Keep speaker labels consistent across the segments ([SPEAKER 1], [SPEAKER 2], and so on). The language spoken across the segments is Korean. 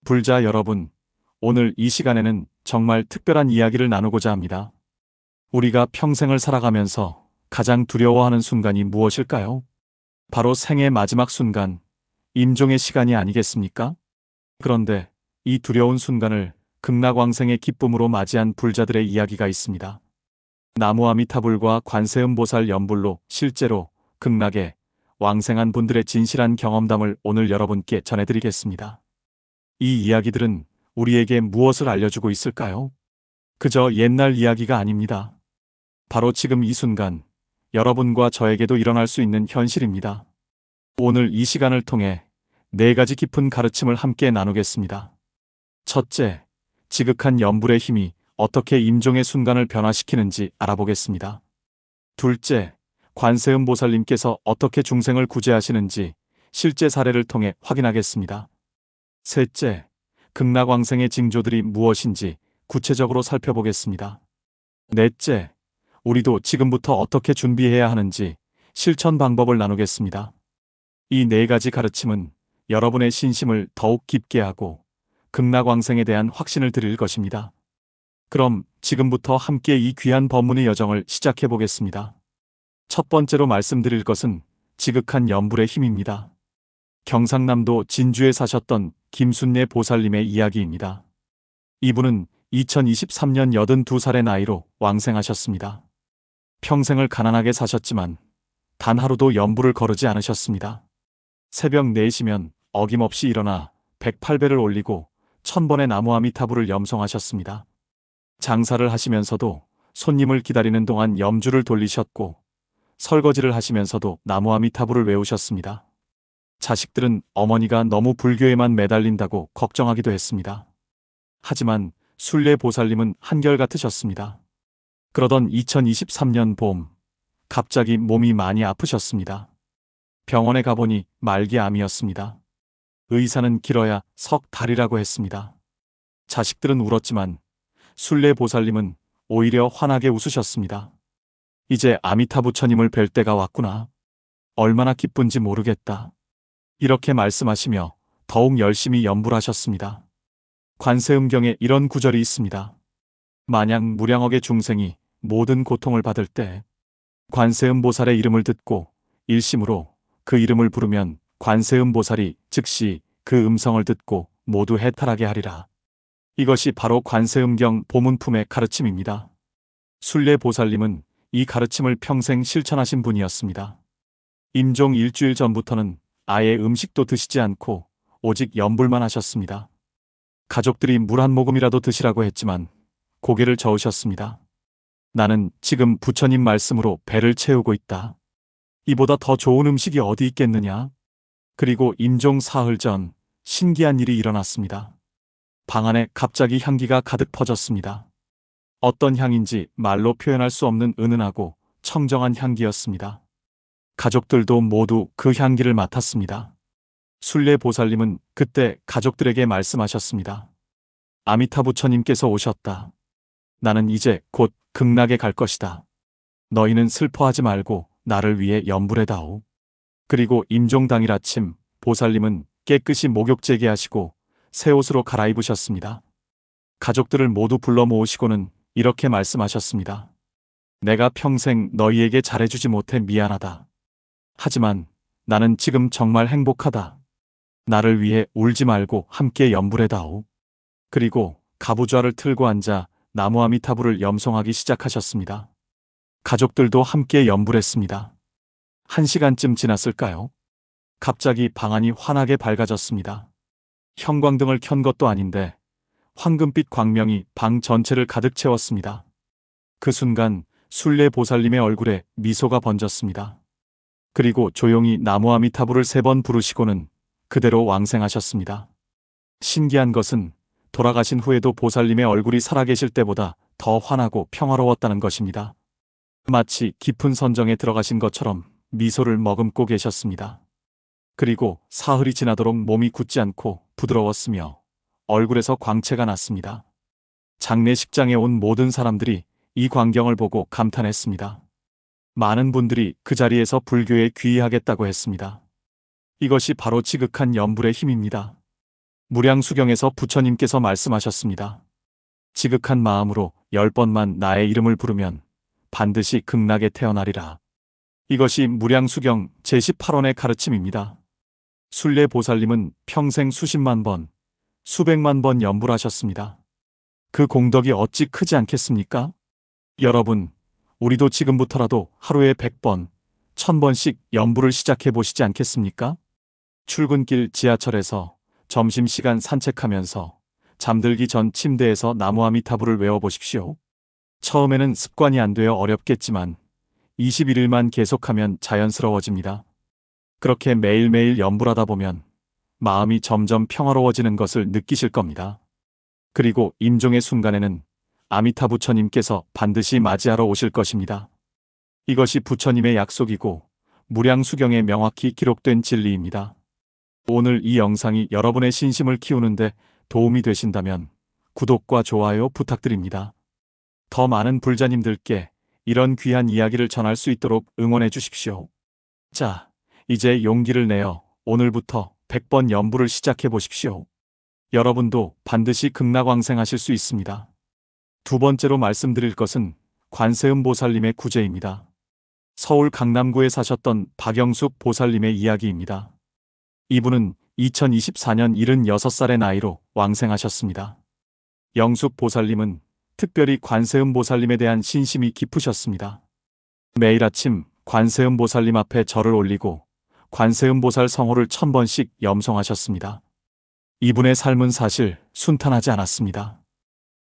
[SPEAKER 1] 불자 여러분, 오늘 이 시간에는 정말 특별한 이야기를 나누고자 합니다. 우리가 평생을 살아가면서 가장 두려워하는 순간이 무엇일까요? 바로 생의 마지막 순간, 임종의 시간이 아니겠습니까? 그런데 이 두려운 순간을 극락왕생의 기쁨으로 맞이한 불자들의 이야기가 있습니다. 나무아미타불과 관세음보살 연불로 실제로 극락에 왕생한 분들의 진실한 경험담을 오늘 여러분께 전해드리겠습니다. 이 이야기들은 우리에게 무엇을 알려주고 있을까요? 그저 옛날 이야기가 아닙니다. 바로 지금 이 순간, 여러분과 저에게도 일어날 수 있는 현실입니다. 오늘 이 시간을 통해 4가지 깊은 가르침을 함께 나누겠습니다. 첫째, 지극한 연불의 힘이 어떻게 임종의 순간을 변화시키는지 알아보겠습니다. 둘째, 관세음보살님께서 어떻게 중생을 구제하시는지 실제 사례를 통해 확인하겠습니다. 셋째, 극락왕생의 징조들이 무엇인지 구체적으로 살펴보겠습니다. 넷째, 우리도 지금부터 어떻게 준비해야 하는지 실천 방법을 나누겠습니다. 이 4가지 가르침은 여러분의 신심을 더욱 깊게 하고 극락왕생에 대한 확신을 드릴 것입니다. 그럼 지금부터 함께 이 귀한 법문의 여정을 시작해 보겠습니다. 첫 번째로 말씀드릴 것은 지극한 연불의 힘입니다. 경상남도 진주에 사셨던 김순례 보살님의 이야기입니다. 이분은 2023년 82살의 나이로 왕생하셨습니다. 평생을 가난하게 사셨지만 단 하루도 연불을 거르지 않으셨습니다. 새벽 4시면 어김없이 일어나 108배를 올리고 1000번의 나무아미타불을 염송하셨습니다. 장사를 하시면서도 손님을 기다리는 동안 염주를 돌리셨고 설거지를 하시면서도 나무아미타불을 외우셨습니다. 자식들은 어머니가 너무 불교에만 매달린다고 걱정하기도 했습니다. 하지만 순례 보살님은 한결같으셨습니다. 그러던 2023년 봄, 갑자기 몸이 많이 아프셨습니다. 병원에 가보니 말기암이었습니다. 의사는 길어야 석 달이라고 했습니다. 자식들은 울었지만 순례 보살님은 오히려 환하게 웃으셨습니다. 이제 아미타 부처님을 뵐 때가 왔구나. 얼마나 기쁜지 모르겠다. 이렇게 말씀하시며 더욱 열심히 연불하셨습니다. 관세음경에 이런 구절이 있습니다. 만약 무량억의 중생이 모든 고통을 받을 때 관세음보살의 이름을 듣고 일심으로 그 이름을 부르면 관세음보살이 즉시 그 음성을 듣고 모두 해탈하게 하리라. 이것이 바로 관세음경 보문품의 가르침입니다. 순례 보살님은 이 가르침을 평생 실천하신 분이었습니다. 임종 일주일 전부터는 아예 음식도 드시지 않고 오직 연불만 하셨습니다. 가족들이 물 한 모금이라도 드시라고 했지만 고개를 저으셨습니다. 나는 지금 부처님 말씀으로 배를 채우고 있다. 이보다 더 좋은 음식이 어디 있겠느냐? 그리고 임종 사흘 전 신기한 일이 일어났습니다. 방 안에 갑자기 향기가 가득 퍼졌습니다. 어떤 향인지 말로 표현할 수 없는 은은하고 청정한 향기였습니다. 가족들도 모두 그 향기를 맡았습니다. 순례 보살님은 그때 가족들에게 말씀하셨습니다. 아미타 부처님께서 오셨다. 나는 이제 곧 극락에 갈 것이다. 너희는 슬퍼하지 말고 나를 위해 연불해다오. 그리고 임종 당일 아침 보살님은 깨끗이 목욕 재개하시고 새 옷으로 갈아입으셨습니다. 가족들을 모두 불러 모으시고는 이렇게 말씀하셨습니다. 내가 평생 너희에게 잘해주지 못해 미안하다. 하지만 나는 지금 정말 행복하다. 나를 위해 울지 말고 함께 연불해다오. 그리고 가부좌를 틀고 앉아 나무아미타불을 염송하기 시작하셨습니다. 가족들도 함께 연불했습니다. 1시간쯤 지났을까요? 갑자기 방 안이 환하게 밝아졌습니다. 형광등을 켠 것도 아닌데 황금빛 광명이 방 전체를 가득 채웠습니다. 그 순간 순례 보살님의 얼굴에 미소가 번졌습니다. 그리고 조용히 나무아미타불을 3번 부르시고는 그대로 왕생하셨습니다. 신기한 것은 돌아가신 후에도 보살님의 얼굴이 살아계실 때보다 더 환하고 평화로웠다는 것입니다. 마치 깊은 선정에 들어가신 것처럼 미소를 머금고 계셨습니다. 그리고 사흘이 지나도록 몸이 굳지 않고 부드러웠으며 얼굴에서 광채가 났습니다. 장례식장에 온 모든 사람들이 이 광경을 보고 감탄했습니다. 많은 분들이 그 자리에서 불교에 귀의하겠다고 했습니다. 이것이 바로 지극한 연불의 힘입니다. 무량수경에서 부처님께서 말씀하셨습니다. 지극한 마음으로 10번만 나의 이름을 부르면 반드시 극락에 태어나리라. 이것이 무량수경 제18원의 가르침입니다. 순례보살님은 평생 수십만 번, 수백만 번 연불 하셨습니다. 그 공덕이 어찌 크지 않겠습니까? 여러분, 우리도 지금부터라도 하루에 100번, 1000번씩 연불을 시작해 보시지 않겠습니까? 출근길 지하철에서, 점심시간 산책하면서, 잠들기 전 침대에서 나무아미타불을 외워보십시오. 처음에는 습관이 안 되어 어렵겠지만 21일만 계속하면 자연스러워집니다. 그렇게 매일매일 연불하다 보면 마음이 점점 평화로워지는 것을 느끼실 겁니다. 그리고 임종의 순간에는 아미타 부처님께서 반드시 맞이하러 오실 것입니다. 이것이 부처님의 약속이고 무량수경에 명확히 기록된 진리입니다. 오늘 이 영상이 여러분의 신심을 키우는데 도움이 되신다면 구독과 좋아요 부탁드립니다. 더 많은 불자님들께 이런 귀한 이야기를 전할 수 있도록 응원해 주십시오. 자, 이제 용기를 내어 오늘부터 100번 연불을 시작해 보십시오. 여러분도 반드시 극락왕생하실 수 있습니다. 두 번째로 말씀드릴 것은 관세음보살님의 구제입니다. 서울 강남구에 사셨던 박영숙 보살님의 이야기입니다. 이분은 2024년 76살의 나이로 왕생하셨습니다. 영숙 보살님은 특별히 관세음보살님에 대한 신심이 깊으셨습니다. 매일 아침 관세음보살님 앞에 절을 올리고 관세음보살 성호를 1000번씩 염송하셨습니다. 이분의 삶은 사실 순탄하지 않았습니다.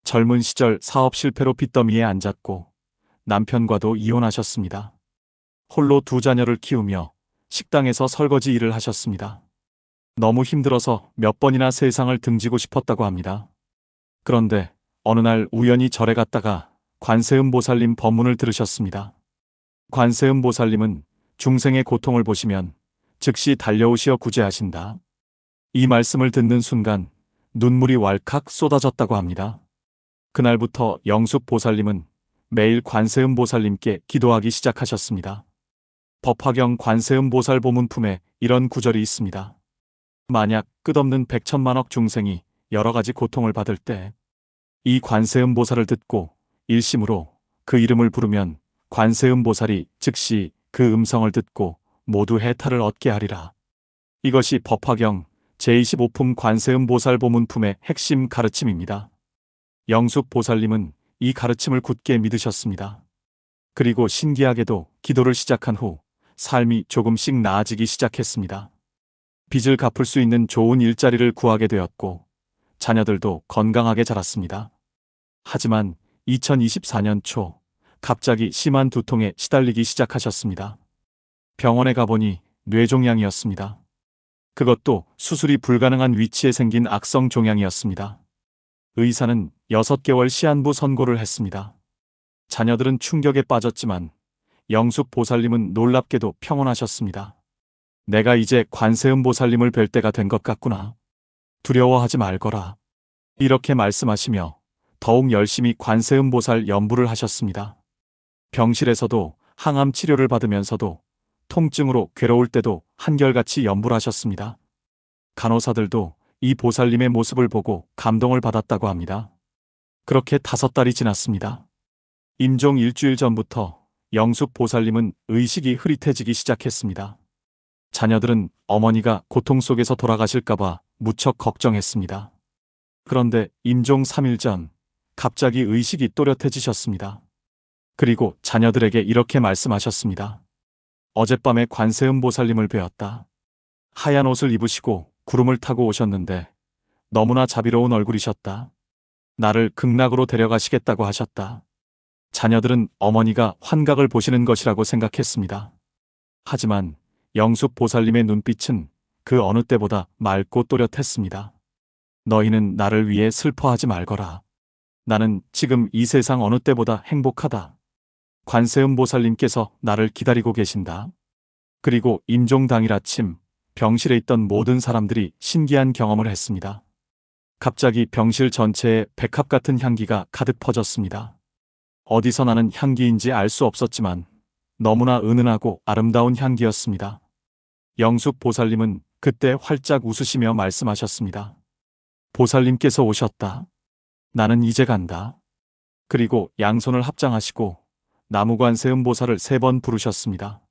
[SPEAKER 1] 젊은 시절 사업 실패로 빚더미에 앉았고 남편과도 이혼하셨습니다. 홀로 두 자녀를 키우며 식당에서 설거지 일을 하셨습니다. 너무 힘들어서 몇 번이나 세상을 등지고 싶었다고 합니다. 그런데 어느 날 우연히 절에 갔다가 관세음보살님 법문을 들으셨습니다. 관세음보살님은 중생의 고통을 보시면 즉시 달려오시어 구제하신다. 이 말씀을 듣는 순간 눈물이 왈칵 쏟아졌다고 합니다. 그날부터 영숙 보살님은 매일 관세음보살님께 기도하기 시작하셨습니다. 법화경 관세음보살 보문품에 이런 구절이 있습니다. 만약 끝없는 백천만억 중생이 여러 가지 고통을 받을 때 이 관세음보살을 듣고 일심으로 그 이름을 부르면 관세음보살이 즉시 그 음성을 듣고 모두 해탈을 얻게 하리라. 이것이 법화경 제25품 관세음보살 보문품의 핵심 가르침입니다. 영숙 보살님은 이 가르침을 굳게 믿으셨습니다. 그리고 신기하게도 기도를 시작한 후 삶이 조금씩 나아지기 시작했습니다. 빚을 갚을 수 있는 좋은 일자리를 구하게 되었고 자녀들도 건강하게 자랐습니다. 하지만 2024년 초 갑자기 심한 두통에 시달리기 시작하셨습니다. 병원에 가보니 뇌종양이었습니다. 그것도 수술이 불가능한 위치에 생긴 악성 종양이었습니다. 의사는 6개월 시한부 선고를 했습니다. 자녀들은 충격에 빠졌지만 영숙 보살님은 놀랍게도 평온하셨습니다. 내가 이제 관세음보살님을 뵐 때가 된 것 같구나. 두려워하지 말거라. 이렇게 말씀하시며 더욱 열심히 관세음보살 연불을 하셨습니다. 병실에서도 항암 치료를 받으면서도 통증으로 괴로울 때도 한결같이 연불하셨습니다. 간호사들도 이 보살님의 모습을 보고 감동을 받았다고 합니다. 그렇게 5달이 지났습니다. 임종 일주일 전부터 영숙 보살님은 의식이 흐릿해지기 시작했습니다. 자녀들은 어머니가 고통 속에서 돌아가실까봐 무척 걱정했습니다. 그런데 임종 3일 전 갑자기 의식이 또렷해지셨습니다. 그리고 자녀들에게 이렇게 말씀하셨습니다. 어젯밤에 관세음보살님을 뵈었다. 하얀 옷을 입으시고 구름을 타고 오셨는데 너무나 자비로운 얼굴이셨다. 나를 극락으로 데려가시겠다고 하셨다. 자녀들은 어머니가 환각을 보시는 것이라고 생각했습니다. 하지만 영숙 보살님의 눈빛은 그 어느 때보다 맑고 또렷했습니다. 너희는 나를 위해 슬퍼하지 말거라. 나는 지금 이 세상 어느 때보다 행복하다. 관세음보살님께서 나를 기다리고 계신다. 그리고 임종 당일 아침 병실에 있던 모든 사람들이 신기한 경험을 했습니다. 갑자기 병실 전체에 백합 같은 향기가 가득 퍼졌습니다. 어디서 나는 향기인지 알 수 없었지만 너무나 은은하고 아름다운 향기였습니다. 영숙 보살님은 그때 활짝 웃으시며 말씀하셨습니다. 보살님께서 오셨다. 나는 이제 간다. 그리고 양손을 합장하시고 나무관세음 보살을 3번 부르셨습니다.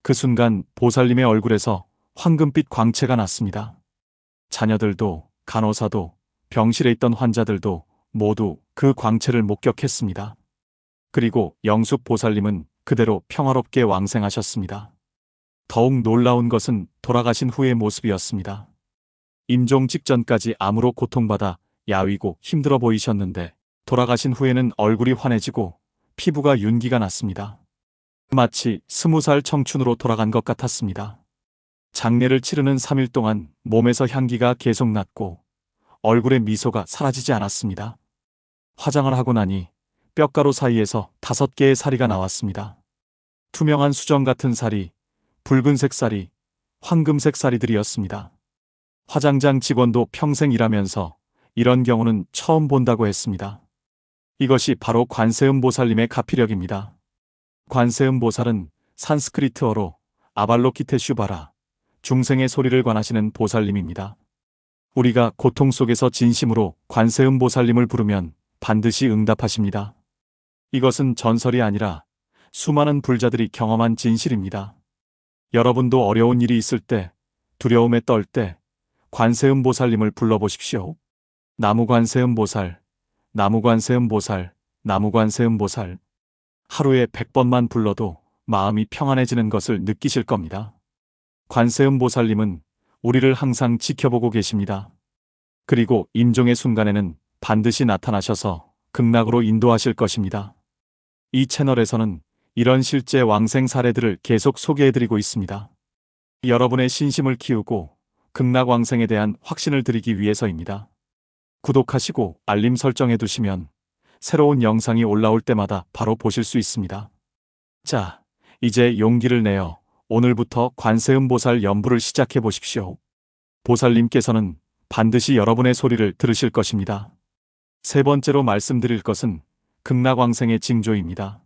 [SPEAKER 1] 그 순간 보살님의 얼굴에서 황금빛 광채가 났습니다. 자녀들도 간호사도 병실에 있던 환자들도 모두 그 광채를 목격했습니다. 그리고 영숙 보살님은 그대로 평화롭게 왕생하셨습니다. 더욱 놀라운 것은 돌아가신 후의 모습이었습니다. 임종 직전까지 암으로 고통받아 야위고 힘들어 보이셨는데 돌아가신 후에는 얼굴이 환해지고 피부가 윤기가 났습니다. 마치 20살 청춘으로 돌아간 것 같았습니다. 장례를 치르는 3일 동안 몸에서 향기가 계속 났고 얼굴의 미소가 사라지지 않았습니다. 화장을 하고 나니 뼈가루 사이에서 5개의 사리가 나왔습니다. 투명한 수정 같은 사리, 붉은색 사리, 황금색 사리들이었습니다. 화장장 직원도 평생 일하면서 이런 경우는 처음 본다고 했습니다. 이것이 바로 관세음 보살님의 가피력입니다. 관세음 보살은 산스크리트어로 아발로키테슈바라, 중생의 소리를 관하시는 보살님입니다. 우리가 고통 속에서 진심으로 관세음 보살님을 부르면 반드시 응답하십니다. 이것은 전설이 아니라 수많은 불자들이 경험한 진실입니다. 여러분도 어려운 일이 있을 때, 두려움에 떨 때 관세음 보살님을 불러보십시오. 나무관세음 보살, 나무관세음 보살, 나무관세음 보살. 하루에 100번만 불러도 마음이 평안해지는 것을 느끼실 겁니다. 관세음 보살님은 우리를 항상 지켜보고 계십니다. 그리고 임종의 순간에는 반드시 나타나셔서 극락으로 인도하실 것입니다. 이 채널에서는 이런 실제 왕생 사례들을 계속 소개해드리고 있습니다. 여러분의 신심을 키우고 극락 왕생에 대한 확신을 드리기 위해서입니다. 구독하시고 알림 설정해 두시면 새로운 영상이 올라올 때마다 바로 보실 수 있습니다. 자, 이제 용기를 내어 오늘부터 관세음 보살 연부를 시작해 보십시오. 보살님께서는 반드시 여러분의 소리를 들으실 것입니다. 3번째로 말씀드릴 것은 극락왕생의 징조입니다.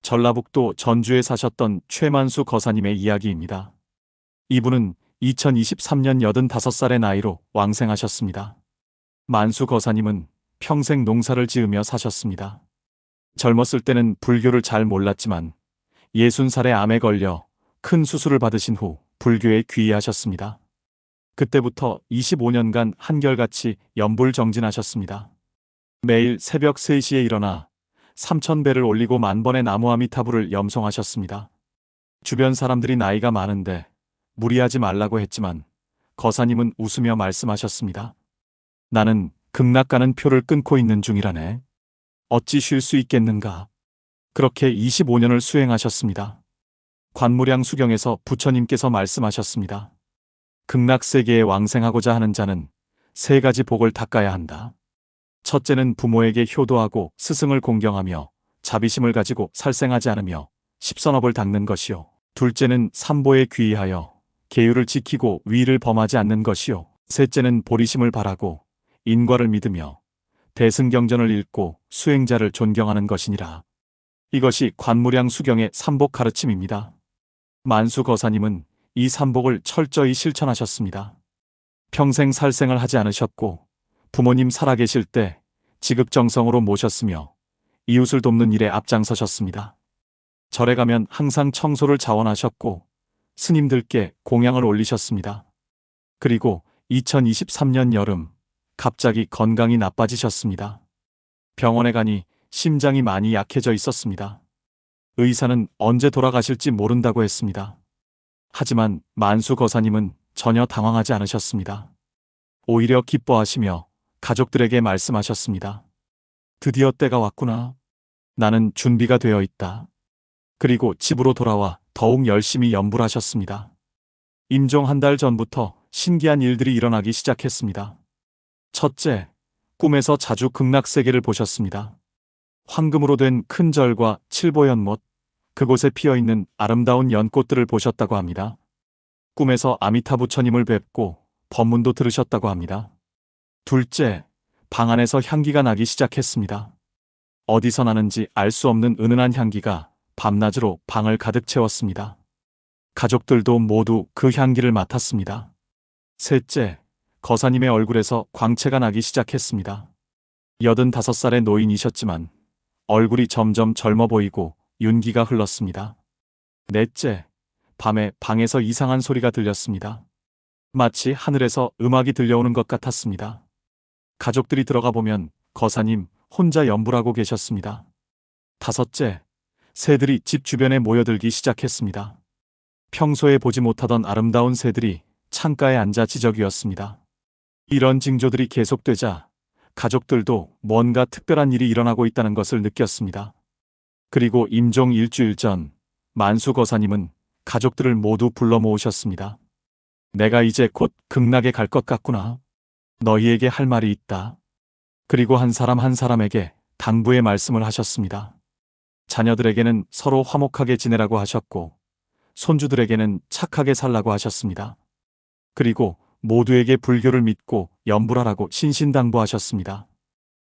[SPEAKER 1] 전라북도 전주에 사셨던 최만수 거사님의 이야기입니다. 이분은 2023년 85살의 나이로 왕생하셨습니다. 만수 거사님은 평생 농사를 지으며 사셨습니다. 젊었을 때는 불교를 잘 몰랐지만 60살의 암에 걸려 큰 수술을 받으신 후 불교에 귀의하셨습니다. 그때부터 25년간 한결같이 연불정진하셨습니다. 매일 새벽 3시에 일어나 3000배를 올리고 만번의 나무아미타불을 염송하셨습니다. 주변 사람들이 나이가 많은데 무리하지 말라고 했지만 거사님은 웃으며 말씀하셨습니다. 나는 극락 가는 표를 끊고 있는 중이라네. 어찌 쉴 수 있겠는가. 그렇게 25년을 수행하셨습니다. 관무량 수경에서 부처님께서 말씀하셨습니다. 극락세계에 왕생하고자 하는 자는 3가지 복을 닦아야 한다. 첫째는 부모에게 효도하고 스승을 공경하며 자비심을 가지고 살생하지 않으며 십선업을 닦는 것이요. 둘째는 삼보에 귀의하여 계율을 지키고 위를 범하지 않는 것이요. 셋째는 보리심을 바라고 인과를 믿으며 대승경전을 읽고 수행자를 존경하는 것이니라. 이것이 관무량 수경의 삼복 가르침입니다. 만수 거사님은 이 삼복을 철저히 실천하셨습니다. 평생 살생을 하지 않으셨고 부모님 살아계실 때 지극정성으로 모셨으며 이웃을 돕는 일에 앞장서셨습니다. 절에 가면 항상 청소를 자원하셨고 스님들께 공양을 올리셨습니다. 그리고 2023년 여름 갑자기 건강이 나빠지셨습니다. 병원에 가니 심장이 많이 약해져 있었습니다. 의사는 언제 돌아가실지 모른다고 했습니다. 하지만 만수 거사님은 전혀 당황하지 않으셨습니다. 오히려 기뻐하시며 가족들에게 말씀하셨습니다. 드디어 때가 왔구나. 나는 준비가 되어 있다. 그리고 집으로 돌아와 더욱 열심히 연불하셨습니다. 임종 한 달 전부터 신기한 일들이 일어나기 시작했습니다. 첫째, 꿈에서 자주 극락세계를 보셨습니다. 황금으로 된 큰 절과 칠보연못, 그곳에 피어있는 아름다운 연꽃들을 보셨다고 합니다. 꿈에서 아미타 부처님을 뵙고 법문도 들으셨다고 합니다. 둘째, 방 안에서 향기가 나기 시작했습니다. 어디서 나는지 알 수 없는 은은한 향기가 밤낮으로 방을 가득 채웠습니다. 가족들도 모두 그 향기를 맡았습니다. 셋째, 거사님의 얼굴에서 광채가 나기 시작했습니다. 85살의 노인이셨지만 얼굴이 점점 젊어 보이고 윤기가 흘렀습니다. 넷째, 밤에 방에서 이상한 소리가 들렸습니다. 마치 하늘에서 음악이 들려오는 것 같았습니다. 가족들이 들어가 보면 거사님 혼자 연불하고 계셨습니다. 다섯째, 새들이 집 주변에 모여들기 시작했습니다. 평소에 보지 못하던 아름다운 새들이 창가에 앉아 지저귀었습니다. 이런 징조들이 계속되자 가족들도 뭔가 특별한 일이 일어나고 있다는 것을 느꼈습니다. 그리고 임종 일주일 전 만수 거사님은 가족들을 모두 불러 모으셨습니다. 내가 이제 곧 극락에 갈 것 같구나. 너희에게 할 말이 있다. 그리고 한 사람 한 사람에게 당부의 말씀을 하셨습니다. 자녀들에게는 서로 화목하게 지내라고 하셨고 손주들에게는 착하게 살라고 하셨습니다. 그리고 모두에게 불교를 믿고 염불하라고 신신당부하셨습니다.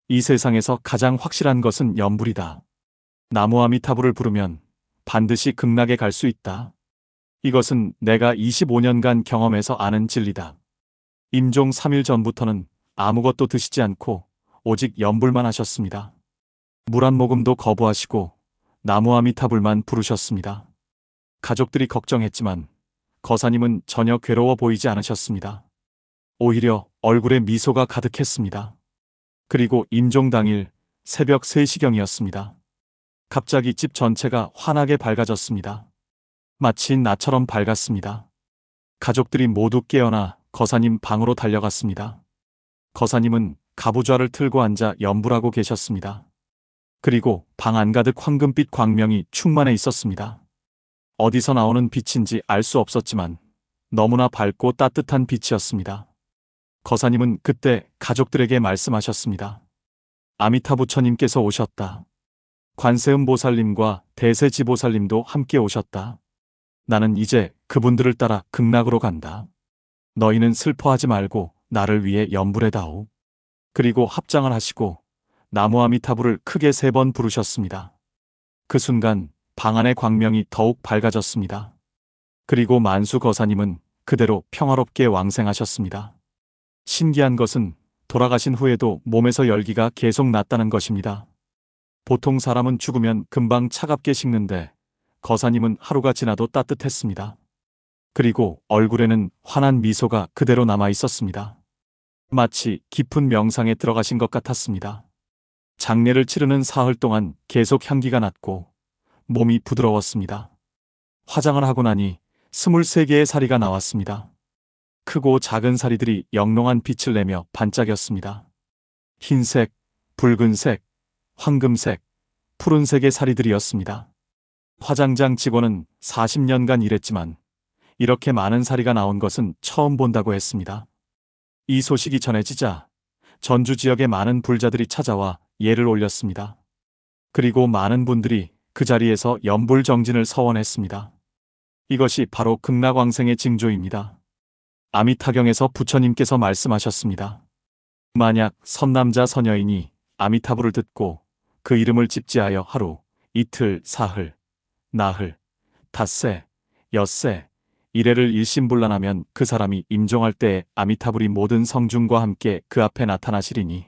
[SPEAKER 1] 이 세상에서 가장 확실한 것은 염불이다. 나무 아미타불을 부르면 반드시 극락에 갈 수 있다. 이것은 내가 25년간 경험해서 아는 진리다. 임종 3일 전부터는 아무것도 드시지 않고 오직 염불만 하셨습니다. 물 한 모금도 거부하시고 나무 아미타불만 부르셨습니다. 가족들이 걱정했지만 거사님은 전혀 괴로워 보이지 않으셨습니다. 오히려 얼굴에 미소가 가득했습니다. 그리고 임종 당일 새벽 3시경이었습니다. 갑자기 집 전체가 환하게 밝아졌습니다. 마치 나처럼 밝았습니다. 가족들이 모두 깨어나 거사님 방으로 달려갔습니다. 거사님은 가부좌를 틀고 앉아 염불하고 계셨습니다. 그리고 방 안가득 황금빛 광명이 충만해 있었습니다. 어디서 나오는 빛인지 알 수 없었지만 너무나 밝고 따뜻한 빛이었습니다. 거사님은 그때 가족들에게 말씀하셨습니다. 아미타 부처님께서 오셨다. 관세음 보살님과 대세지보살님도 함께 오셨다. 나는 이제 그분들을 따라 극락으로 간다. 너희는 슬퍼하지 말고 나를 위해 염불해다오. 그리고 합장을 하시고 나무 아미타불을 크게 3번 부르셨습니다. 그 순간 방 안의 광명이 더욱 밝아졌습니다. 그리고 만수 거사님은 그대로 평화롭게 왕생하셨습니다. 신기한 것은 돌아가신 후에도 몸에서 열기가 계속 났다는 것입니다. 보통 사람은 죽으면 금방 차갑게 식는데 거사님은 하루가 지나도 따뜻했습니다. 그리고 얼굴에는 환한 미소가 그대로 남아 있었습니다. 마치 깊은 명상에 들어가신 것 같았습니다. 장례를 치르는 사흘 동안 계속 향기가 났고 몸이 부드러웠습니다. 화장을 하고 나니 23개의 사리가 나왔습니다. 크고 작은 사리들이 영롱한 빛을 내며 반짝였습니다. 흰색, 붉은색, 황금색, 푸른색의 사리들이었습니다. 화장장 직원은 40년간 일했지만 이렇게 많은 사리가 나온 것은 처음 본다고 했습니다. 이 소식이 전해지자 전주 지역의 많은 불자들이 찾아와 예를 올렸습니다. 그리고 많은 분들이 그 자리에서 염불정진을 서원했습니다. 이것이 바로 극락왕생의 징조입니다. 아미타경에서 부처님께서 말씀하셨습니다. 만약 선남자 선여인이 아미타불을 듣고 그 이름을 집지하여 하루, 이틀, 사흘, 나흘, 닷새, 엿새, 이래를 일심불란하면 그 사람이 임종할 때에 아미타불이 모든 성중과 함께 그 앞에 나타나시리니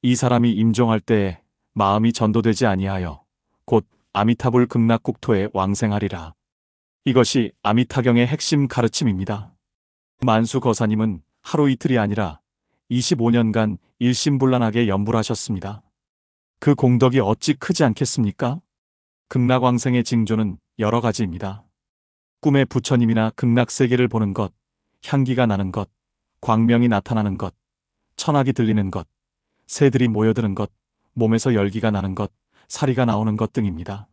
[SPEAKER 1] 이 사람이 임종할 때에 마음이 전도되지 아니하여 곧 아미타불 극락국토에 왕생하리라. 이것이 아미타경의 핵심 가르침입니다. 만수 거사님은 하루 이틀이 아니라 25년간 일심불란하게 염불하셨습니다. 그 공덕이 어찌 크지 않겠습니까? 극락왕생의 징조는 여러 가지입니다. 꿈에 부처님이나 극락세계를 보는 것, 향기가 나는 것, 광명이 나타나는 것, 천악이 들리는 것, 새들이 모여드는 것, 몸에서 열기가 나는 것, 사리가 나오는 것 등입니다.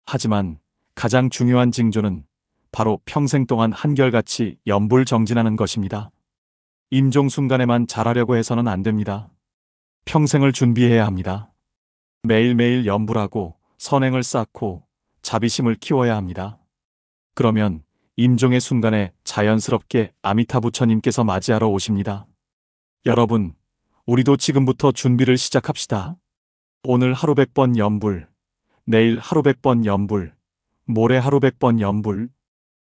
[SPEAKER 1] 하지만 가장 중요한 징조는 바로 평생 동안 한결같이 염불정진하는 것입니다. 임종 순간에만 잘하려고 해서는 안 됩니다. 평생을 준비해야 합니다. 매일매일 염불하고 선행을 쌓고 자비심을 키워야 합니다. 그러면 임종의 순간에 자연스럽게 아미타 부처님께서 맞이하러 오십니다. 여러분, 우리도 지금부터 준비를 시작합시다. 오늘 하루 100번 염불, 내일 하루 100번 염불, 모레 하루 100번 염불.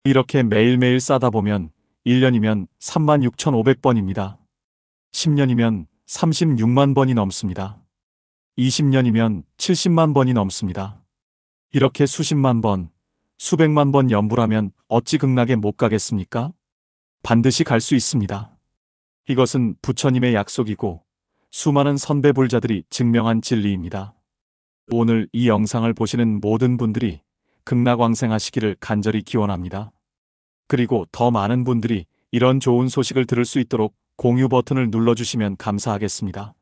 [SPEAKER 1] 이렇게 매일매일 쌓다 보면 1년이면 36,500번입니다. 10년이면 36만 번이 넘습니다. 20년이면 70만 번이 넘습니다. 이렇게 수십만 번, 수백만 번 연불하면 어찌 극락에 못 가겠습니까? 반드시 갈 수 있습니다. 이것은 부처님의 약속이고 수많은 선배불자들이 증명한 진리입니다. 오늘 이 영상을 보시는 모든 분들이 극락왕생하시기를 간절히 기원합니다. 그리고 더 많은 분들이 이런 좋은 소식을 들을 수 있도록 공유 버튼을 눌러주시면 감사하겠습니다.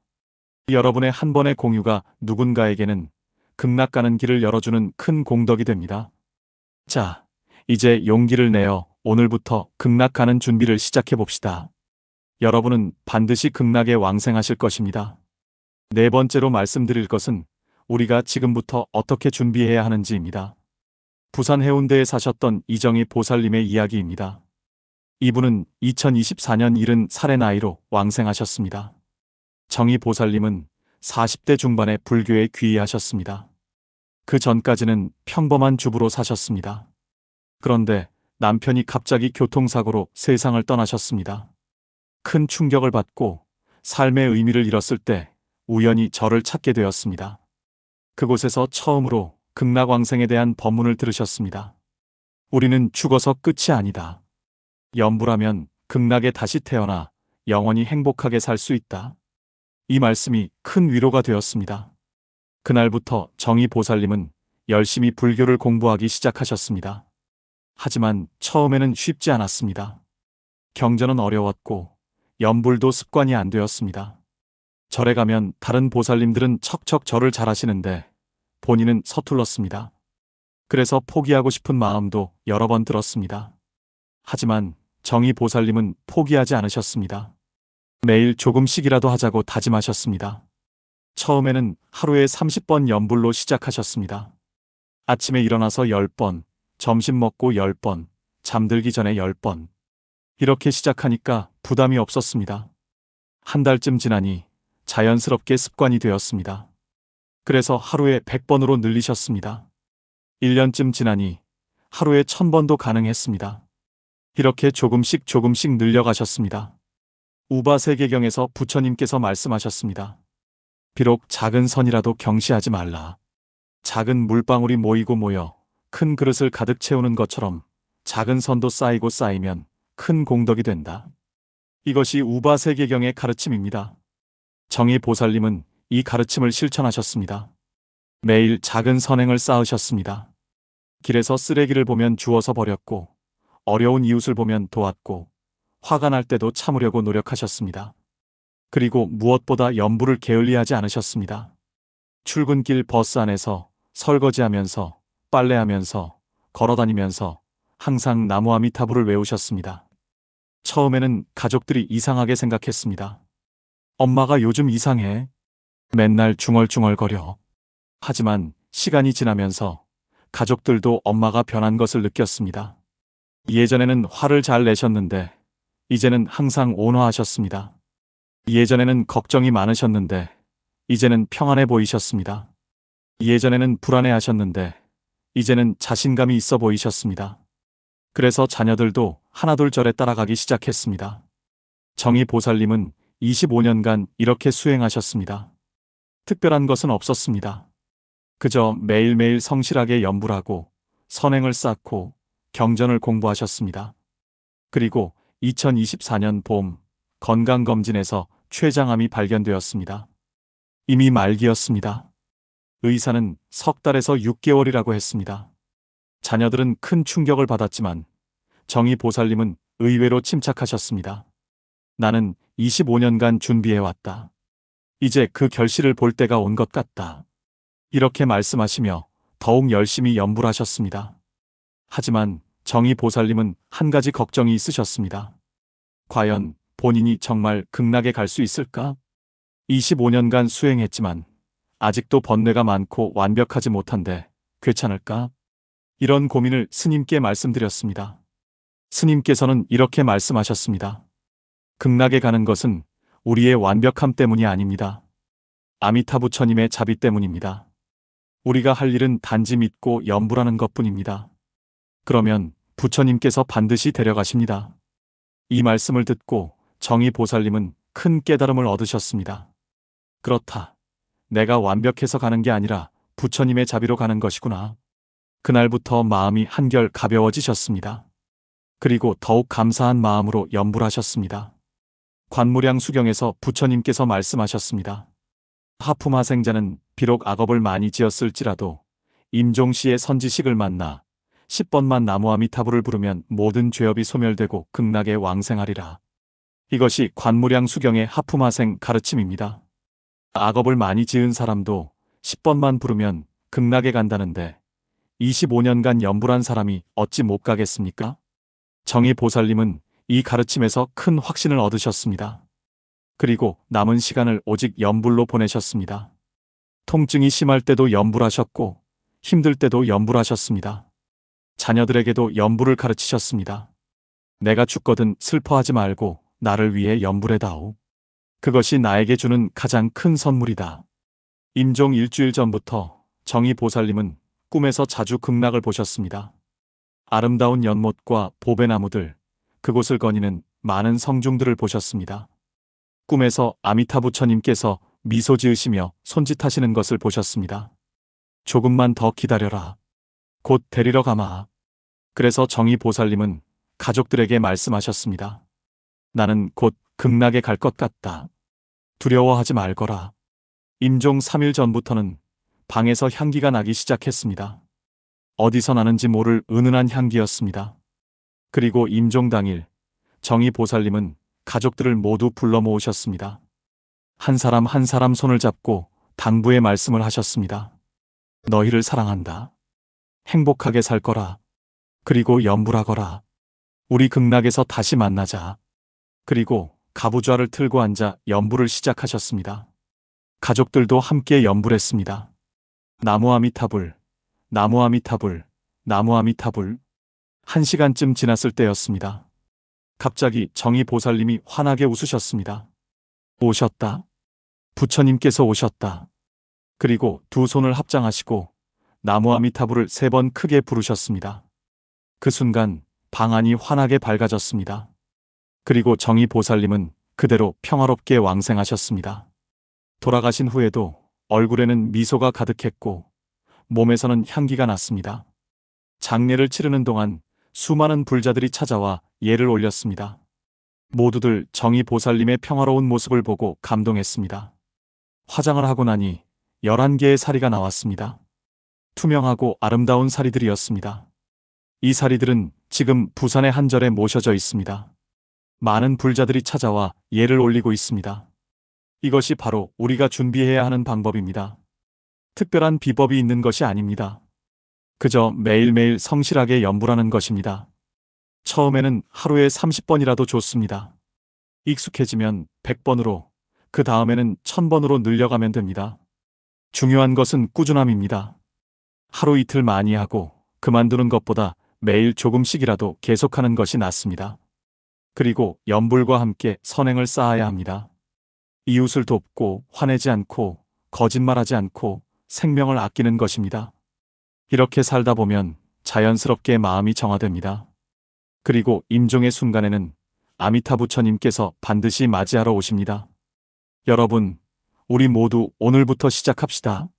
[SPEAKER 1] 여러분의 한 번의 공유가 누군가에게는 극락 가는 길을 열어주는 큰 공덕이 됩니다. 자, 이제 용기를 내어 오늘부터 극락 가는 준비를 시작해 봅시다. 여러분은 반드시 극락에 왕생하실 것입니다. 네 번째로 말씀드릴 것은 우리가 지금부터 어떻게 준비해야 하는지입니다. 부산 해운대에 사셨던 이정희 보살님의 이야기입니다. 이분은 2024년 70살의 나이로 왕생하셨습니다. 정희 보살님은 40대 중반에 불교에 귀의하셨습니다. 그 전까지는 평범한 주부로 사셨습니다. 그런데 남편이 갑자기 교통사고로 세상을 떠나셨습니다. 큰 충격을 받고 삶의 의미를 잃었을 때 우연히 절을 찾게 되었습니다. 그곳에서 처음으로 극락왕생에 대한 법문을 들으셨습니다. 우리는 죽어서 끝이 아니다. 연불하면 극락에 다시 태어나 영원히 행복하게 살 수 있다. 이 말씀이 큰 위로가 되었습니다. 그날부터 정희 보살님은 열심히 불교를 공부하기 시작하셨습니다. 하지만 처음에는 쉽지 않았습니다. 경전은 어려웠고 연불도 습관이 안 되었습니다. 절에 가면 다른 보살님들은 척척 절을 잘하시는데 본인은 서툴렀습니다. 그래서 포기하고 싶은 마음도 여러 번 들었습니다. 하지만 정희 보살님은 포기하지 않으셨습니다. 매일 조금씩이라도 하자고 다짐하셨습니다. 처음에는 하루에 30번 연불로 시작하셨습니다. 아침에 일어나서 10번, 점심 먹고 10번, 잠들기 전에 10번. 이렇게 시작하니까 부담이 없었습니다. 한 달쯤 지나니 자연스럽게 습관이 되었습니다. 그래서 하루에 100번으로 늘리셨습니다. 1년쯤 지나니 하루에 1000번도 가능했습니다. 이렇게 조금씩 늘려가셨습니다. 우바세계경에서 부처님께서 말씀하셨습니다. 비록 작은 선이라도 경시하지 말라. 작은 물방울이 모이고 모여 큰 그릇을 가득 채우는 것처럼 작은 선도 쌓이고 쌓이면 큰 공덕이 된다. 이것이 우바세계경의 가르침입니다. 정희 보살님은 이 가르침을 실천하셨습니다. 매일 작은 선행을 쌓으셨습니다. 길에서 쓰레기를 보면 주워서 버렸고, 어려운 이웃을 보면 도왔고, 화가 날 때도 참으려고 노력하셨습니다. 그리고 무엇보다 연불을 게을리하지 않으셨습니다. 출근길 버스 안에서 설거지하면서 빨래하면서 걸어다니면서 항상 나무 아미타불을 외우셨습니다. 처음에는 가족들이 이상하게 생각했습니다. 엄마가 요즘 이상해. 맨날 중얼중얼거려. 하지만 시간이 지나면서 가족들도 엄마가 변한 것을 느꼈습니다. 예전에는 화를 잘 내셨는데 이제는 항상 온화하셨습니다. 예전에는 걱정이 많으셨는데 이제는 평안해 보이셨습니다. 예전에는 불안해하셨는데 이제는 자신감이 있어 보이셨습니다. 그래서 자녀들도 하나둘 절에 따라가기 시작했습니다. 정희 보살님은 25년간 이렇게 수행하셨습니다. 특별한 것은 없었습니다. 그저 매일매일 성실하게 연불하고 선행을 쌓고 경전을 공부하셨습니다. 그리고 2024년 봄 건강검진에서 췌장암이 발견되었습니다. 이미 말기였습니다. 의사는 석 달에서 6개월이라고 했습니다. 자녀들은 큰 충격을 받았지만 정희 보살님은 의외로 침착하셨습니다. 나는 25년간 준비해왔다. 이제 그 결실을 볼 때가 온 것 같다. 이렇게 말씀하시며 더욱 열심히 연불하셨습니다. 하지만 정희 보살님은 한 가지 걱정이 있으셨습니다. 과연 본인이 정말 극락에 갈 수 있을까? 25년간 수행했지만 아직도 번뇌가 많고 완벽하지 못한데 괜찮을까? 이런 고민을 스님께 말씀드렸습니다. 스님께서는 이렇게 말씀하셨습니다. 극락에 가는 것은 우리의 완벽함 때문이 아닙니다. 아미타 부처님의 자비 때문입니다. 우리가 할 일은 단지 믿고 연불하는 것뿐입니다. 그러면 부처님께서 반드시 데려가십니다. 이 말씀을 듣고 정의 보살님은 큰 깨달음을 얻으셨습니다. 그렇다. 내가 완벽해서 가는 게 아니라 부처님의 자비로 가는 것이구나. 그날부터 마음이 한결 가벼워지셨습니다. 그리고 더욱 감사한 마음으로 염불 하셨습니다. 관무량 수경에서 부처님께서 말씀하셨습니다. 하품하생자는 비록 악업을 많이 지었을지라도 임종시의 선지식을 만나 10번만 나무아미타불을 부르면 모든 죄업이 소멸되고 극락에 왕생하리라. 이것이 관무량 수경의 하품하생 가르침입니다. 악업을 많이 지은 사람도 10번만 부르면 극락에 간다는데 25년간 염불한 사람이 어찌 못 가겠습니까? 정의 보살님은 이 가르침에서 큰 확신을 얻으셨습니다. 그리고 남은 시간을 오직 염불로 보내셨습니다. 통증이 심할 때도 염불하셨고 힘들 때도 염불하셨습니다. 자녀들에게도 염불을 가르치셨습니다. 내가 죽거든 슬퍼하지 말고 나를 위해 염불해다오. 그것이 나에게 주는 가장 큰 선물이다. 임종 일주일 전부터 정의 보살님은 꿈에서 자주 극락을 보셨습니다. 아름다운 연못과 보배나무들, 그곳을 거니는 많은 성중들을 보셨습니다. 꿈에서 아미타 부처님께서 미소 지으시며 손짓하시는 것을 보셨습니다. 조금만 더 기다려라. 곧 데리러 가마. 그래서 정의 보살님은 가족들에게 말씀하셨습니다. 나는 곧 극락에 갈 것 같다. 두려워하지 말거라. 임종 3일 전부터는 방에서 향기가 나기 시작했습니다. 어디서 나는지 모를 은은한 향기였습니다. 그리고 임종 당일 정의 보살님은 가족들을 모두 불러 모으셨습니다. 한 사람 한 사람 손을 잡고 당부의 말씀을 하셨습니다. 너희를 사랑한다. 행복하게 살 거라. 그리고 염불하거라. 우리 극락에서 다시 만나자. 그리고 가부좌를 틀고 앉아 염불을 시작하셨습니다. 가족들도 함께 염불했습니다. 나무아미타불, 나무아미타불, 나무아미타불. 1시간쯤 지났을 때였습니다. 갑자기 정의 보살님이 환하게 웃으셨습니다. 오셨다. 부처님께서 오셨다. 그리고 두 손을 합장하시고 나무아미타불을 3번 크게 부르셨습니다. 그 순간 방 안이 환하게 밝아졌습니다. 그리고 정의 보살님은 그대로 평화롭게 왕생하셨습니다. 돌아가신 후에도 얼굴에는 미소가 가득했고 몸에서는 향기가 났습니다. 장례를 치르는 동안 수많은 불자들이 찾아와 예를 올렸습니다. 모두들 정의 보살님의 평화로운 모습을 보고 감동했습니다. 화장을 하고 나니 11개의 사리가 나왔습니다. 투명하고 아름다운 사리들이었습니다. 이 사리들은 지금 부산의 한 절에 모셔져 있습니다. 많은 불자들이 찾아와 예를 올리고 있습니다. 이것이 바로 우리가 준비해야 하는 방법입니다. 특별한 비법이 있는 것이 아닙니다. 그저 매일매일 성실하게 염불하는 것입니다. 처음에는 하루에 30번이라도 좋습니다. 익숙해지면 100번으로, 그 다음에는 1000번으로 늘려가면 됩니다. 중요한 것은 꾸준함입니다. 하루 이틀 많이 하고 그만두는 것보다 매일 조금씩이라도 계속하는 것이 낫습니다. 그리고 염불과 함께 선행을 쌓아야 합니다. 이웃을 돕고 화내지 않고 거짓말하지 않고 생명을 아끼는 것입니다. 이렇게 살다 보면 자연스럽게 마음이 정화됩니다. 그리고 임종의 순간에는 아미타 부처님께서 반드시 맞이하러 오십니다. 여러분, 우리 모두 오늘부터 시작합시다.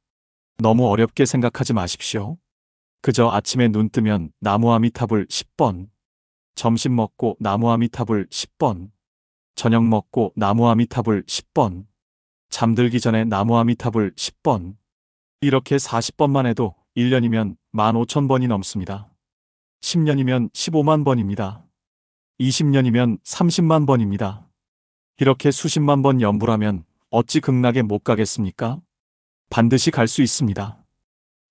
[SPEAKER 1] 너무 어렵게 생각하지 마십시오. 그저 아침에 눈 뜨면 나무아미타불 10번, 점심 먹고 나무아미타불 10번, 저녁 먹고 나무아미타불 10번, 잠들기 전에 나무아미타불 10번. 이렇게 40번만 해도 1년이면 15,000번이 넘습니다. 10년이면 15만 번입니다. 20년이면 30만 번입니다. 이렇게 수십만 번 염불하면 어찌 극락에 못 가겠습니까? 반드시 갈 수 있습니다.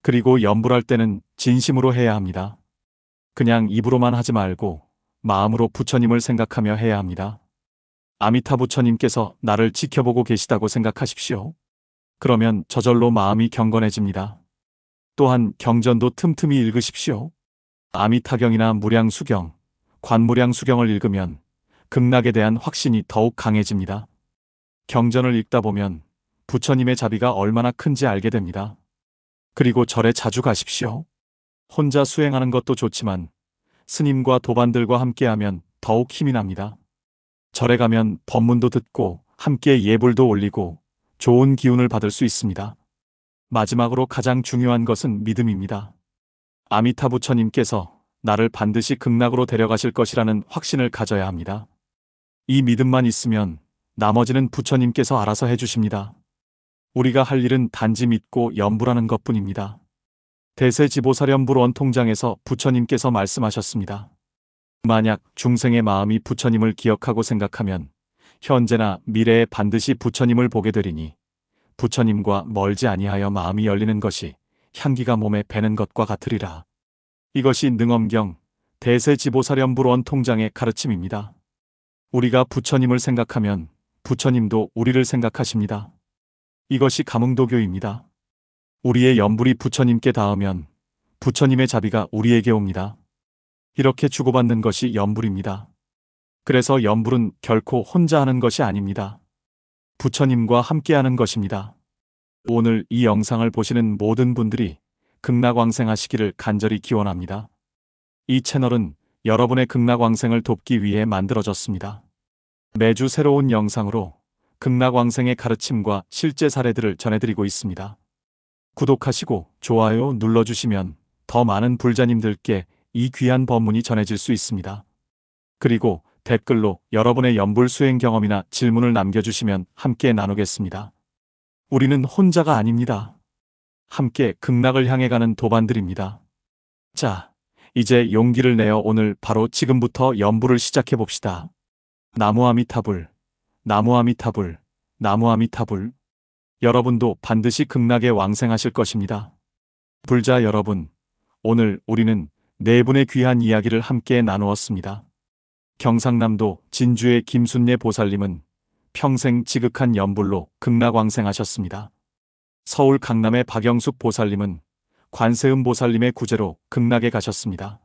[SPEAKER 1] 그리고 염불할 때는 진심으로 해야 합니다. 그냥 입으로만 하지 말고 마음으로 부처님을 생각하며 해야 합니다. 아미타 부처님께서 나를 지켜보고 계시다고 생각하십시오. 그러면 저절로 마음이 경건해집니다. 또한 경전도 틈틈이 읽으십시오. 아미타경이나 무량수경, 관무량수경을 읽으면 극락에 대한 확신이 더욱 강해집니다. 경전을 읽다 보면 부처님의 자비가 얼마나 큰지 알게 됩니다. 그리고 절에 자주 가십시오. 혼자 수행하는 것도 좋지만 스님과 도반들과 함께하면 더욱 힘이 납니다. 절에 가면 법문도 듣고 함께 예불도 올리고 좋은 기운을 받을 수 있습니다. 마지막으로 가장 중요한 것은 믿음입니다. 아미타 부처님께서 나를 반드시 극락으로 데려가실 것이라는 확신을 가져야 합니다. 이 믿음만 있으면 나머지는 부처님께서 알아서 해주십니다. 우리가 할 일은 단지 믿고 염불하는 것뿐입니다. 대세지보사련불 원통장에서 부처님께서 말씀하셨습니다. 만약 중생의 마음이 부처님을 기억하고 생각하면 현재나 미래에 반드시 부처님을 보게 되리니 부처님과 멀지 아니하여 마음이 열리는 것이 향기가 몸에 배는 것과 같으리라. 이것이 능엄경 대세지보사련불 원통장의 가르침입니다. 우리가 부처님을 생각하면 부처님도 우리를 생각하십니다. 이것이 가문도교입니다. 우리의 염불이 부처님께 닿으면 부처님의 자비가 우리에게 옵니다. 이렇게 주고받는 것이 염불입니다. 그래서 염불은 결코 혼자 하는 것이 아닙니다. 부처님과 함께하는 것입니다. 오늘 이 영상을 보시는 모든 분들이 극락왕생하시기를 간절히 기원합니다. 이 채널은 여러분의 극락왕생을 돕기 위해 만들어졌습니다. 매주 새로운 영상으로 극락왕생의 가르침과 실제 사례들을 전해드리고 있습니다. 구독하시고 좋아요 눌러주시면 더 많은 불자님들께 이 귀한 법문이 전해질 수 있습니다. 그리고 댓글로 여러분의 염불 수행 경험이나 질문을 남겨주시면 함께 나누겠습니다. 우리는 혼자가 아닙니다. 함께 극락을 향해 가는 도반들입니다. 자, 이제 용기를 내어 오늘 바로 지금부터 염불을 시작해 봅시다. 나무 아미타불, 나무 아미타불, 나무 아미타불. 여러분도 반드시 극락에 왕생하실 것입니다. 불자 여러분, 오늘 우리는 네 분의 귀한 이야기를 함께 나누었습니다. 경상남도 진주의 김순례 보살님은 평생 지극한 염불로 극락왕생하셨습니다. 서울 강남의 박영숙 보살님은 관세음 보살님의 구제로 극락에 가셨습니다.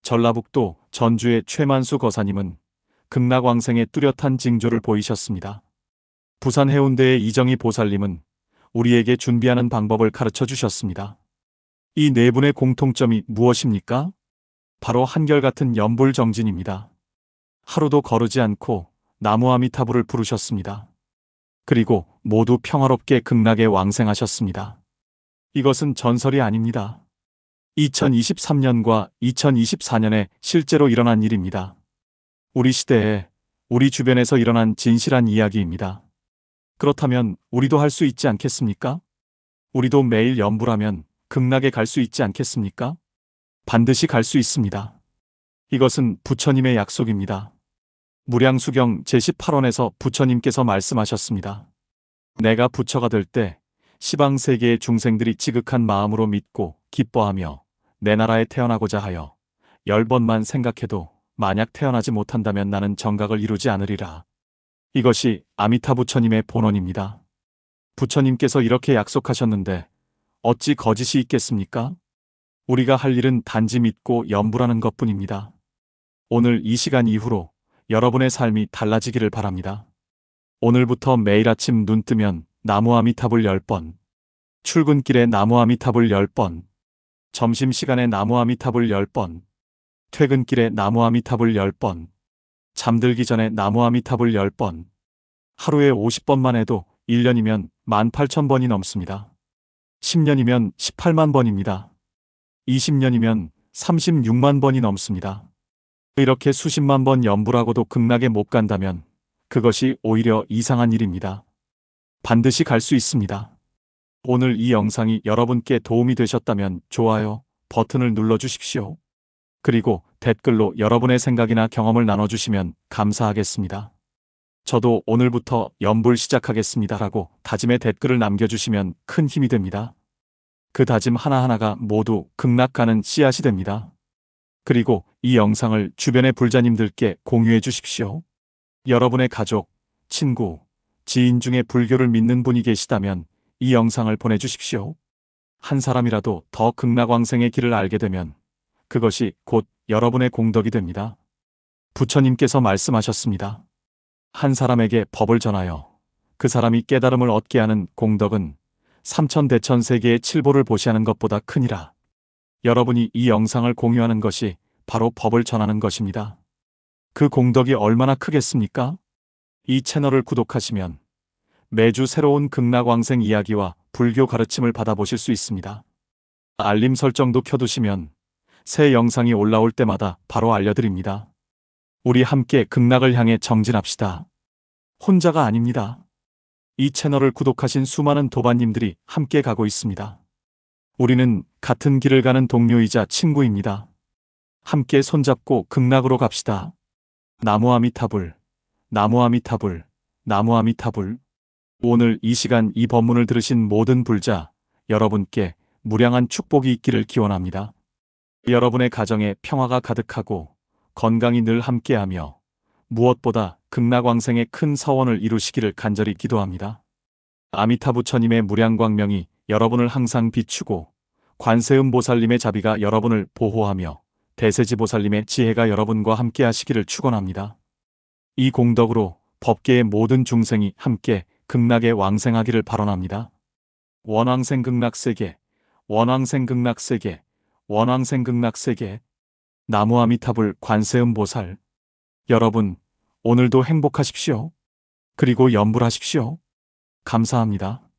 [SPEAKER 1] 전라북도 전주의 최만수 거사님은 극락왕생의 뚜렷한 징조를 보이셨습니다. 부산 해운대의 이정희 보살님은 우리에게 준비하는 방법을 가르쳐 주셨습니다. 이 네 분의 공통점이 무엇입니까? 바로 한결같은 염불 정진입니다. 하루도 거르지 않고 나무 아미타불을 부르셨습니다. 그리고 모두 평화롭게 극락에 왕생하셨습니다. 이것은 전설이 아닙니다. 2023년과 2024년에 실제로 일어난 일입니다. 우리 시대에 우리 주변에서 일어난 진실한 이야기입니다. 그렇다면 우리도 할 수 있지 않겠습니까? 우리도 매일 염불하면 극락에 갈 수 있지 않겠습니까? 반드시 갈 수 있습니다. 이것은 부처님의 약속입니다. 무량수경 제18원에서 부처님께서 말씀하셨습니다. 내가 부처가 될 때 시방세계의 중생들이 지극한 마음으로 믿고 기뻐하며 내 나라에 태어나고자 하여 10번만 생각해도 만약 태어나지 못한다면 나는 정각을 이루지 않으리라. 이것이 아미타 부처님의 본원입니다. 부처님께서 이렇게 약속하셨는데 어찌 거짓이 있겠습니까? 우리가 할 일은 단지 믿고 염불하는 것뿐입니다. 오늘 이 시간 이후로 여러분의 삶이 달라지기를 바랍니다. 오늘부터 매일 아침 눈 뜨면 나무 아미타불 10번, 출근길에 나무 아미타불 10번, 점심시간에 나무 아미타불 10번, 퇴근길에 나무 아미타불 10번, 잠들기 전에 나무 아미타불 10번, 하루에 50번만 해도 1년이면 18,000번이 넘습니다. 10년이면 18만 번입니다. 20년이면 36만 번이 넘습니다. 이렇게 수십만 번 염불하고도 극락에 못 간다면 그것이 오히려 이상한 일입니다. 반드시 갈 수 있습니다. 오늘 이 영상이 여러분께 도움이 되셨다면 좋아요 버튼을 눌러주십시오. 그리고 댓글로 여러분의 생각이나 경험을 나눠주시면 감사하겠습니다. 저도 오늘부터 염불 시작하겠습니다라고 다짐의 댓글을 남겨주시면 큰 힘이 됩니다. 그 다짐 하나하나가 모두 극락 가는 씨앗이 됩니다. 그리고 이 영상을 주변의 불자님들께 공유해 주십시오. 여러분의 가족, 친구, 지인 중에 불교를 믿는 분이 계시다면 이 영상을 보내주십시오. 한 사람이라도 더 극락왕생의 길을 알게 되면 그것이 곧 여러분의 공덕이 됩니다. 부처님께서 말씀하셨습니다. 한 사람에게 법을 전하여 그 사람이 깨달음을 얻게 하는 공덕은 삼천대천세계의 칠보를 보시하는 것보다 크니라. 여러분이 이 영상을 공유하는 것이 바로 법을 전하는 것입니다. 그 공덕이 얼마나 크겠습니까? 이 채널을 구독하시면 매주 새로운 극락왕생 이야기와 불교 가르침을 받아보실 수 있습니다. 알림 설정도 켜두시면 새 영상이 올라올 때마다 바로 알려드립니다. 우리 함께 극락을 향해 정진합시다. 혼자가 아닙니다. 이 채널을 구독하신 수많은 도반님들이 함께 가고 있습니다. 우리는 같은 길을 가는 동료이자 친구입니다. 함께 손잡고 극락으로 갑시다. 나무 아미타불, 나무 아미타불, 나무 아미타불. 오늘 이 시간 이 법문을 들으신 모든 불자, 여러분께 무량한 축복이 있기를 기원합니다. 여러분의 가정에 평화가 가득하고 건강이 늘 함께하며 무엇보다 극락왕생의 큰 서원을 이루시기를 간절히 기도합니다. 아미타 부처님의 무량광명이 여러분을 항상 비추고 관세음보살님의 자비가 여러분을 보호하며 대세지보살님의 지혜가 여러분과 함께 하시기를 축원합니다. 이 공덕으로 법계의 모든 중생이 함께 극락에 왕생하기를 발언합니다. 원왕생 극락세계, 원왕생 극락세계, 원왕생 극락세계. 나무 아미타불 관세음보살. 여러분, 오늘도 행복하십시오. 그리고 염불하십시오. 감사합니다.